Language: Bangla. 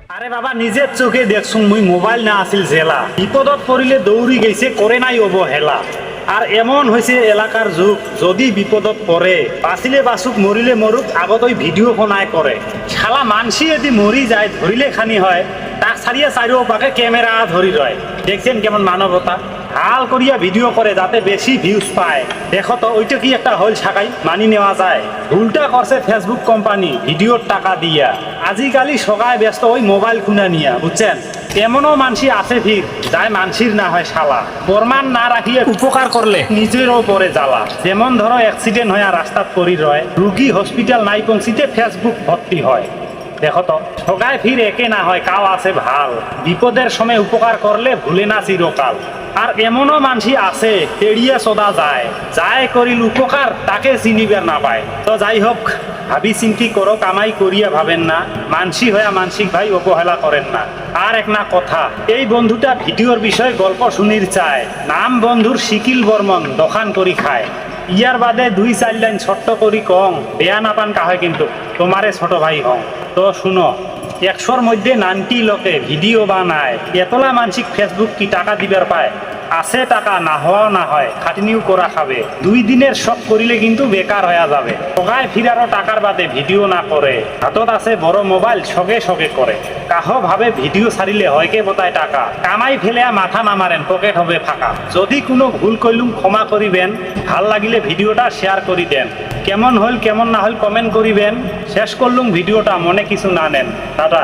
আরে বাবা নিজের চোখে দেখছুন মুই মোবাইল না আসিল জেলা বিপদত পড়িলে দৌড়ি গেছে করে নাই অবহেলা। আর এমন হয়েছে এলাকার যুগ যদি বিপদত পড়ে বাঁচিলে বাঁচুক মরিলে মরুক আগত ওই ভিডিও ফোনায় করে শালা মানসি যদি মরি যায় ধরিলে খানি হয় তাক ছাড়িয়ে চারিও পাকে ক্যামেরা ধরি রয়। দেখছেন কেমন মানবতা হাল করিয়া ভিডিও করে যাতে বেশি ভিউজ পায়। দেখো তো ওইটা কি একটা হল ছাকাই মানি নেওয়া যায়। ভুলটা করছে ফেসবুক কোম্পানি ভিডিওর টাকা দিয়া। আজিকালি সবাই ব্যস্ত ওই মোবাইল খুনা নিয়া বুঝছেন। এমনও মানসি আছে ফির যাই মানসির না হয় শালা প্রমাণ না রাখিয়ে উপকার করলে নিজেরও পরে জ্বালা। যেমন ধরো অ্যাক্সিডেন্ট হয়ে রাস্তাত পড়ি রয় রুগী হসপিটাল নাই পৌঁছিতে ফেসবুক ভর্তি হয়। দেখো তো সবাই ফির একে না হয় কাও আছে ভাল বিপদের সময় উপকার করলে ভুলে না চিরকাল। আর এমনও মানসি আছে এড়িয়ে সদা যায় যায় করিল উপকার তাকে চিনিবার না পায়। তো যাই হোক ভাবি চিন্তি করো কামাই করিয়া ভাবেন না মানসি হইয়া মানসিক ভাই অবহেলা করেন না। আর এক না কথা এই বন্ধুটা ভিডিওর বিষয়ে গল্প শুনির চায় নাম বন্ধুর শিকিল বর্মন দোকান করি খায়। ইয়ার বাদে 2-4 লাইন ছোট্ট করি কং বেয়া না পান কাহে কিন্তু তোমারে ছোট ভাই হং। তো শুনো 100-র মধ্যে 90 লোকে ভিডিও বানায় এতলা মানসিক ফেসবুক কি টাকা দিবার পায়। আছে টাকা না হওয়াও না হয় খাটনিও করা খাবে 2 দিনের শখ করিলে কিন্তু বেকার হয়ে যাবে। সগায় ফিরারও টাকার বাদে ভিডিও না করে হাতত আছে বড় মোবাইল সগে সগে করে কাহ ভাবে ভিডিও ছাড়িলে হয়কে বোতায় টাকা কামাই ফেলে মাথা না মারেন পকেট হবে ফাঁকা। যদি কোনো ভুল কইলুম ক্ষমা করিবেন ভাল লাগিলে ভিডিওটা শেয়ার করি দেন কেমন হল কেমন না হল কমেন্ট করিবেন। শেষ করলুম ভিডিওটা মনে কিছু না নেন টাটা।